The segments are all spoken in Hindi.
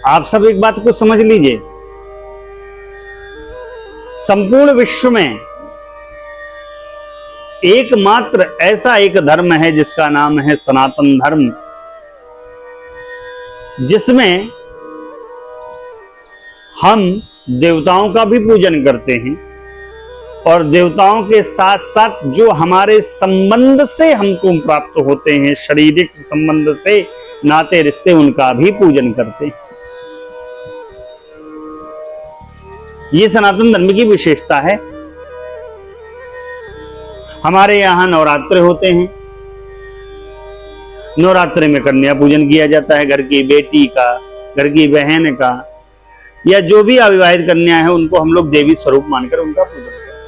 आप सब एक बात को समझ लीजिए, संपूर्ण विश्व में एकमात्र ऐसा एक धर्म है जिसका नाम है सनातन धर्म, जिसमें हम देवताओं का भी पूजन करते हैं और देवताओं के साथ साथ जो हमारे संबंध से हमको प्राप्त होते हैं, शारीरिक संबंध से नाते रिश्ते, उनका भी पूजन करते हैं। ये सनातन धर्म की विशेषता है। हमारे यहां नवरात्र होते हैं। नवरात्रि में कन्या पूजन किया जाता है, घर की बेटी का, घर की बहन का, या जो भी अविवाहित कन्या है उनको हम लोग देवी स्वरूप मानकर उनका पूजन करते हैं।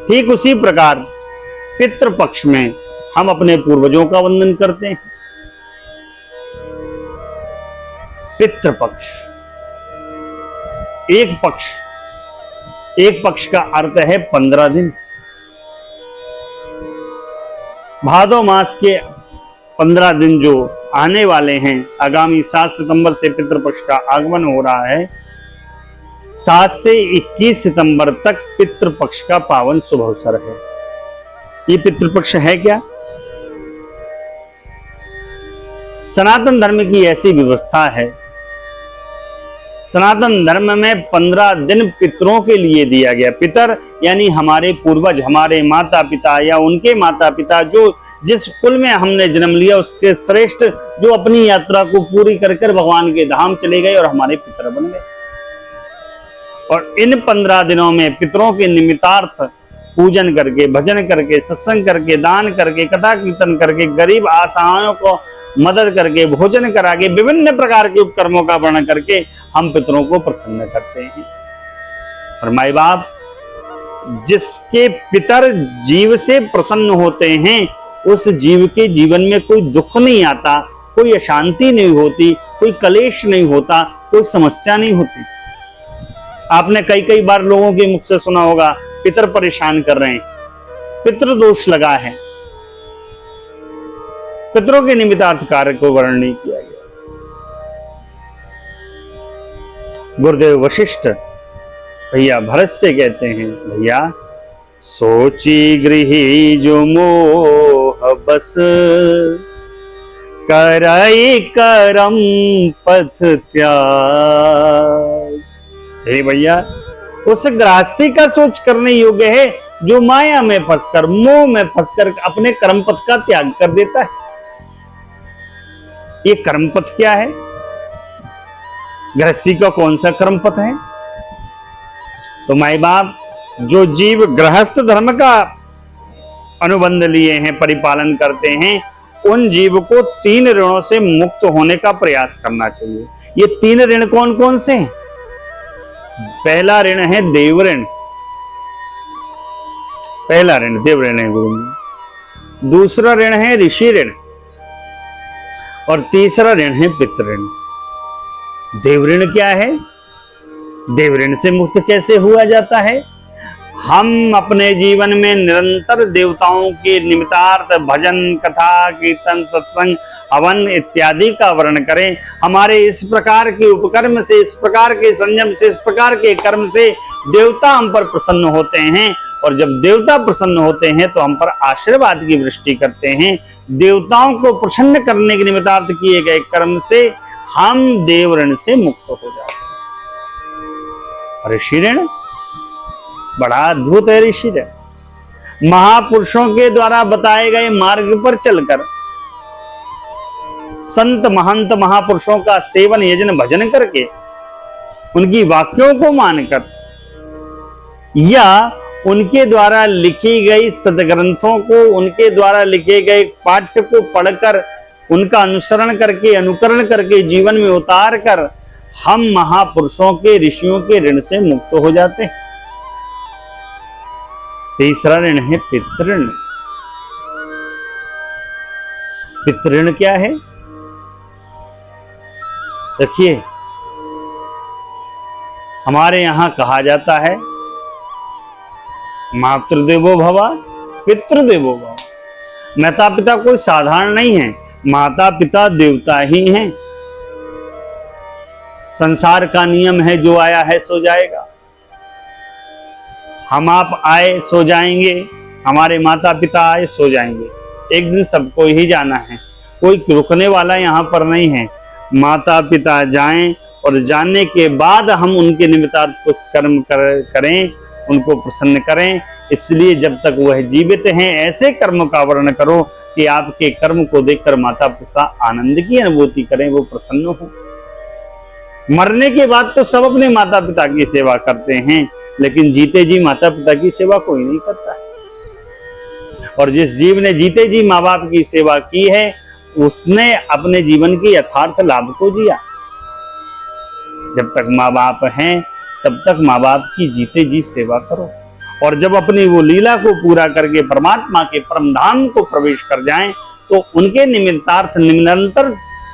ठीक उसी प्रकार पितृपक्ष में हम अपने पूर्वजों का वंदन करते हैं। पितृपक्ष एक पक्ष का अर्थ है 15 दिन। भादो मास के 15 दिन जो आने वाले हैं, आगामी 7 सितंबर से पितृपक्ष का आगमन हो रहा है। 7 से 21 सितंबर तक पितृपक्ष का पावन शुभ अवसर है। ये पितृपक्ष है क्या? सनातन धर्म की ऐसी व्यवस्था है। सनातन धर्म में 15 दिन पितरों के लिए दिया गया। पितर यानी हमारे पूर्वज, हमारे माता पिता या उनके माता पिता, जो जिस कुल में हमने जन्म लिया, उसके श्रेष्ठ जो अपनी यात्रा को पूरी कर भगवान के धाम चले गए और हमारे पितर बन गए। और इन 15 दिनों में पितरों के निमित्तार्थ पूजन करके, भजन करके, सत्संग करके, दान करके, कथा कीर्तन करके, गरीब असहायों को मदद करके, भोजन करा के, विभिन्न प्रकार के उपकर्मों का वर्णन करके हम पितरों को प्रसन्न करते हैं। और माई बाप, जिसके पितर जीव से प्रसन्न होते हैं, उस जीव के जीवन में कोई दुख नहीं आता, कोई अशांति नहीं होती, कोई कलेश नहीं होता, कोई समस्या नहीं होती। आपने कई बार लोगों के मुख से सुना होगा, पितर परेशान कर रहे हैं, पितृ दोष लगा है। पितरों के निमित्तार्थ कार्य को वर्णन नहीं किया गया। गुरुदेव वशिष्ठ भैया भरत से कहते हैं, भैया सोची गृही जो मोह बस, करई करम पथ त्याग। हे भैया, उस गृहस्थी का सोच करने योग्य है जो माया में फंसकर, मोह में फंसकर अपने कर्म पथ का त्याग कर देता है। ये कर्म पथ क्या है? गृहस्थी का कौन सा कर्म पथ है? तो माई बाप, जो जीव गृहस्थ धर्म का अनुबंध लिए हैं, परिपालन करते हैं, उन जीव को 3 ऋणों से मुक्त होने का प्रयास करना चाहिए। ये 3 ऋण कौन कौन से हैं? पहला ऋण है देव ऋण। पहला ऋण देव ऋण है गुरु जी। दूसरा ऋण है ऋषि ऋण और तीसरा ऋण है पितृ ऋण। देव ऋण क्या है? देव ऋण से मुक्त कैसे हुआ जाता है? हम अपने जीवन में निरंतर देवताओं के निमित्तार्थ भजन, कथा, कीर्तन, सत्संग, हवन इत्यादि का वर्णन करें। हमारे इस प्रकार के उपकर्म से, इस प्रकार के संयम से, इस प्रकार के कर्म से देवता हम पर प्रसन्न होते हैं। और जब देवता प्रसन्न होते हैं तो हम पर आशीर्वाद की वृष्टि करते हैं। देवताओं को प्रसन्न करने के निमित्तार्थ किए गए कर्म से हम देव ऋण से मुक्त हो जाते हैं। ऋषि ऋण बड़ा अद्भुत है। ऋषि ऋण महापुरुषों के द्वारा बताए गए मार्ग पर चलकर, संत महंत महापुरुषों का सेवन, यजन, भजन करके, उनकी वाक्यों को मानकर या उनके द्वारा लिखी गई सदग्रंथों को, उनके द्वारा लिखे गए पाठ्य को पढ़कर, उनका अनुसरण करके, अनुकरण करके, जीवन में उतार कर हम महापुरुषों के, ऋषियों के ऋण से मुक्त हो जाते हैं। तीसरा ऋण है पितृ ऋण। पितृ ऋण क्या है? देखिए, हमारे यहां कहा जाता है मातृदेवो भव, पितृदेवो भव। माता पिता कोई साधारण नहीं है, माता पिता देवता ही हैं। संसार का नियम है, जो आया है सो जाएगा। हम आप आए सो जाएंगे, हमारे माता पिता आए सो जाएंगे, एक दिन सबको ही जाना है, कोई रुकने वाला यहाँ पर नहीं है। माता पिता जाएं और जाने के बाद हम उनके निमित्तार्थ कुछ कर्म करें, उनको प्रसन्न करें। इसलिए जब तक वह जीवित हैं ऐसे कर्म का वर्णन करो कि आपके कर्म को देखकर माता पिता आनंद की अनुभूति करें, वो प्रसन्न हो। मरने के बाद तो सब अपने माता पिता की सेवा करते हैं, लेकिन जीते जी माता पिता की सेवा कोई नहीं करता है। और जिस जीव ने जीते जी माँ बाप की सेवा की है, उसने अपने जीवन के यथार्थ लाभ को जिया। जब तक माँ बाप हैं तब तक माँ बाप की जीते जी सेवा करो, और जब अपनी वो लीला को पूरा करके परमात्मा के परम धाम को प्रवेश कर जाएं, तो उनके निमित्तार्थ निरंतर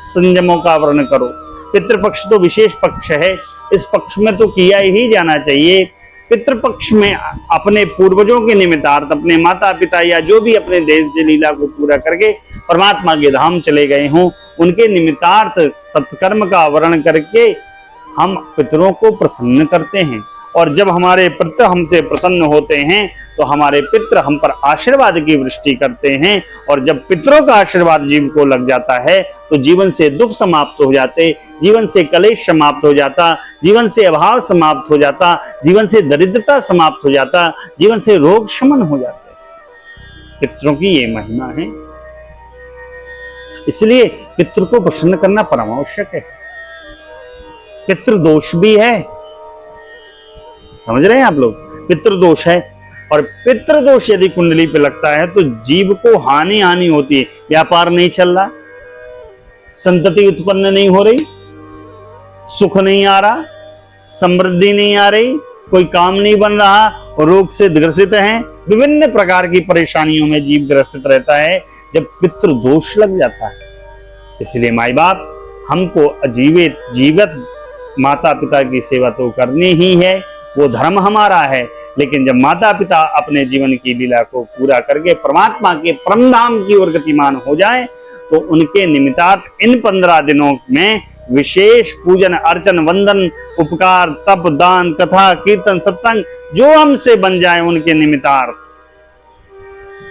संयमों का वर्णन करो। पितृपक्ष तो विशेष पक्ष है, इस पक्ष में तो किया ही जाना चाहिए। पितृपक्ष में अपने पूर्वजों के निमित्तार्थ, अपने माता पिता या जो भी अपने देश से लीला को पूरा करके परमात्मा के धाम चले गए हों, उनके निमित्तार्थ सत्कर्म का वर्णन करके हम पितरों को प्रसन्न करते हैं। और जब हमारे पितृ हमसे प्रसन्न होते हैं तो हमारे पितृ हम पर आशीर्वाद की वृष्टि करते हैं। और जब पितरों का आशीर्वाद जीव को लग जाता है तो जीवन से दुख समाप्त हो जाते, जीवन से कलेश समाप्त हो जाता, जीवन से अभाव समाप्त हो जाता, जीवन से दरिद्रता समाप्त हो जाता, जीवन से रोग शमन हो जाते। पितरों की ये महिमा है, इसलिए पितृ को प्रसन्न करना परम आवश्यक है। पितृदोष भी है, समझ रहे हैं आप लोग, पितृदोष है। और पितृदोष यदि कुंडली पे लगता है तो जीव को हानि होती है। व्यापार नहीं चल रहा, संतति उत्पन्न नहीं हो रही, सुख नहीं आ रहा, समृद्धि नहीं आ रही, कोई काम नहीं बन रहा, रोग से ग्रसित हैं, विभिन्न प्रकार की परेशानियों में जीव ग्रसित रहता है जब पितृदोष लग जाता है। इसलिए माई बाप हमको जीवित माता पिता की सेवा तो करनी ही है, वो धर्म हमारा है। लेकिन जब माता पिता अपने जीवन की लीला को पूरा करके परमात्मा के परम धाम की ओर गतिमान हो जाए, तो उनके निमित्तार्थ इन 15 दिनों में विशेष पूजन अर्चन वंदन उपकार तप दान कथा कीर्तन सत्संग जो हमसे बन जाए, उनके निमित्तार्थ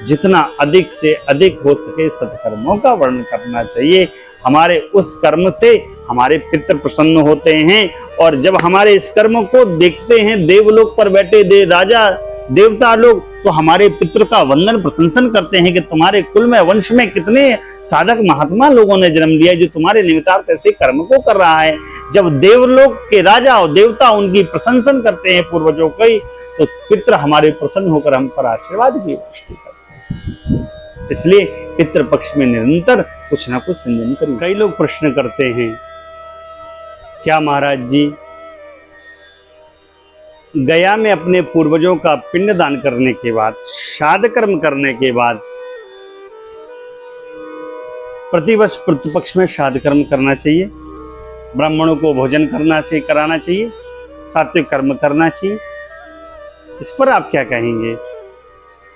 जितना अधिक से अधिक हो सके सत्कर्मों का वर्णन करना चाहिए। हमारे उस कर्म से हमारे पितृ प्रसन्न होते हैं, और जब हमारे इस कर्म को देखते हैं देवलोक पर बैठे राजा देवता लोग, तो हमारे पितृ का वंदन प्रशंसन करते हैं कि तुम्हारे कुल में वंश में कितने साधक महात्मा लोगों ने जन्म लिया जो तुम्हारे निमित्तार्थ ऐसे कर्म को कर रहा है। जब देवलोक के राजा और देवता उनकी प्रशंसन करते हैं पूर्वजों की, तो पितृ हमारे प्रसन्न होकर हम पर आशीर्वाद की वृष्टि करते हैं। इसलिए पितृ पक्ष में निरंतर कुछ ना कुछ संयम करें। कई लोग प्रश्न करते हैं, क्या महाराज जी गया में अपने पूर्वजों का पिंडदान करने के बाद, श्राद्ध कर्म करने के बाद प्रतिवर्ष पितृपक्ष में श्राद्ध कर्म करना चाहिए, ब्राह्मणों को भोजन करना चाहिए, कराना चाहिए, सात्विक कर्म करना चाहिए, इस पर आप क्या कहेंगे?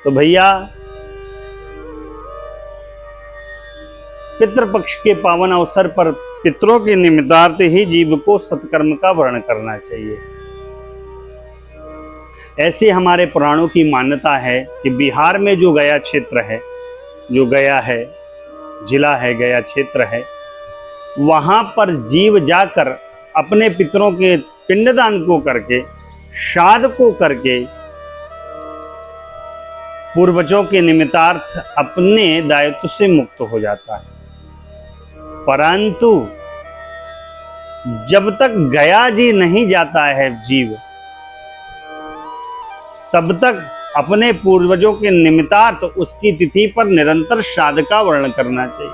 तो भैया पितृपक्ष के पावन अवसर पर पितरों के निमित्तार्थ ही जीव को सत्कर्म का वर्णन करना चाहिए। ऐसे हमारे पुराणों की मान्यता है कि बिहार में जो गया क्षेत्र है, जो गया है जिला है, गया क्षेत्र है, वहां पर जीव जाकर अपने पितरों के पिंडदान को करके, श्राद्ध को करके पूर्वजों के निमित्तार्थ अपने दायित्व से मुक्त हो जाता है। परंतु जब तक गया जी नहीं जाता है जीव, तब तक अपने पूर्वजों के निमित्तार्थ उसकी तिथि पर निरंतर श्राद्ध का वर्णन करना चाहिए,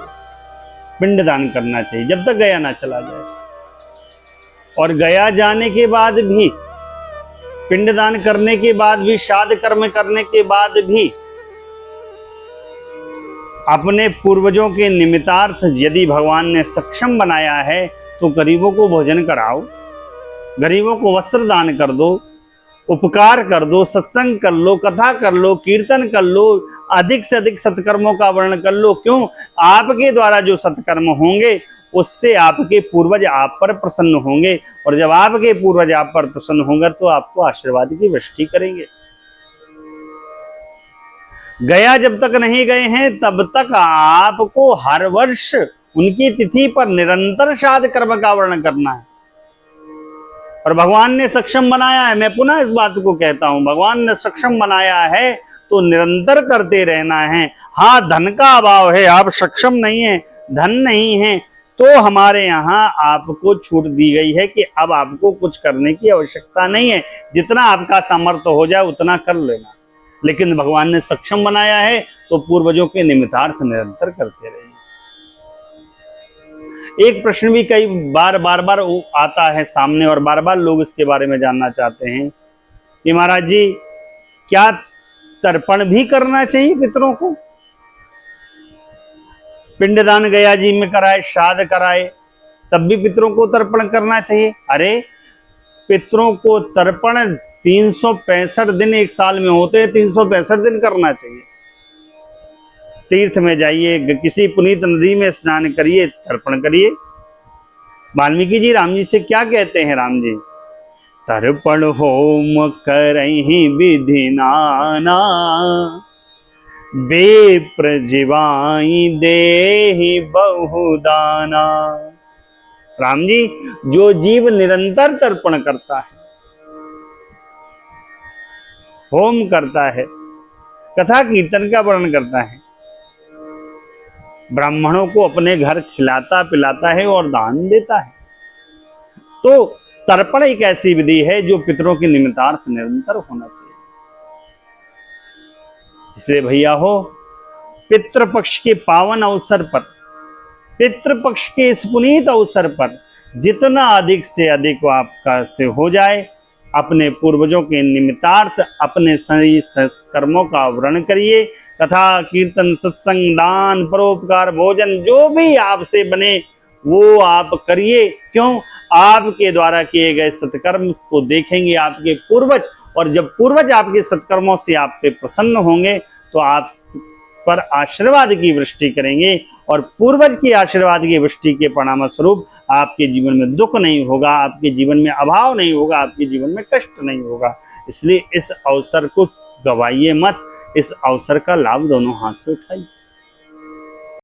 पिंडदान करना चाहिए जब तक गया ना चला जाए। और गया जाने के बाद भी, पिंडदान करने के बाद भी, श्राद्ध कर्म करने के बाद भी अपने पूर्वजों के निमित्तार्थ यदि भगवान ने सक्षम बनाया है तो गरीबों को भोजन कराओ, गरीबों को वस्त्र दान कर दो, उपकार कर दो, सत्संग कर लो, कथा कर लो, कीर्तन कर लो, अधिक से अधिक सत्कर्मों का वर्णन कर लो। क्यों? आपके द्वारा जो सत्कर्म होंगे उससे आपके पूर्वज आप पर प्रसन्न होंगे, और जब आपके पूर्वज आप पर प्रसन्न होंगे तो आपको आशीर्वाद की वृष्टि करेंगे। गया जब तक नहीं गए हैं तब तक आपको हर वर्ष उनकी तिथि पर निरंतर श्राद्ध कर्म का वर्णन करना है। और भगवान ने सक्षम बनाया है, मैं पुनः इस बात को कहता हूं, भगवान ने सक्षम बनाया है तो निरंतर करते रहना है। हाँ, धन का अभाव है, आप सक्षम नहीं है, धन नहीं है, तो हमारे यहाँ आपको छूट दी गई है कि अब आपको कुछ करने की आवश्यकता नहीं है, जितना आपका सामर्थ्य हो जाए उतना कर लेना। लेकिन भगवान ने सक्षम बनाया है तो पूर्वजों के निमित्तार्थ निरंतर करते रहिए। एक प्रश्न भी कई बार आता है सामने, और बार बार लोग इसके बारे में जानना चाहते हैं कि महाराज जी, क्या तर्पण भी करना चाहिए पितरों को? पिंडदान गया जी में कराए, श्राद्ध कराए, तब भी पितरों को तर्पण करना चाहिए? अरे, पितरों को तर्पण 365 दिन एक साल में होते हैं, 365 दिन करना चाहिए। तीर्थ में जाइए, किसी पुनीत नदी में स्नान करिए, तर्पण करिए। वाल्मीकि जी राम जी से क्या कहते हैं? राम जी, तर्पण होम करहि विधि नाना, बेप्र जीवाई देहि बहुदाना। राम जी, जो जीव निरंतर तर्पण करता है, होम करता है, कथा कीर्तन का वर्णन करता है, ब्राह्मणों को अपने घर खिलाता पिलाता है और दान देता है, तो तर्पण एक ऐसी विधि है जो पितरों के निमित्तार्थ निरंतर होना चाहिए। इसलिए भैया हो, पितृपक्ष के पावन अवसर पर, पितृपक्ष के इस पुनीत अवसर पर जितना अधिक से अधिक आपका से हो जाए, अपने पूर्वजों के निमित्तार्थ अपने सही कर्मों का वर्णन करिए। कथा कीर्तन, सत्संग, दान, परोपकार, भोजन, जो भी आपसे बने वो आप करिए। क्यों? आपके द्वारा किए गए सत्कर्म को देखेंगे आपके पूर्वज, और जब पूर्वज आपके सत्कर्मों से आप पे प्रसन्न होंगे तो आप पर आशीर्वाद की वृष्टि करेंगे, और पूर्वज की आशीर्वाद की वृष्टि के परिणाम स्वरूप आपके जीवन में दुख नहीं होगा, आपके जीवन में अभाव नहीं होगा, आपके जीवन में कष्ट नहीं होगा। इसलिए इस अवसर को गवाइए मत, इस अवसर का लाभ दोनों हाथ से उठाइए।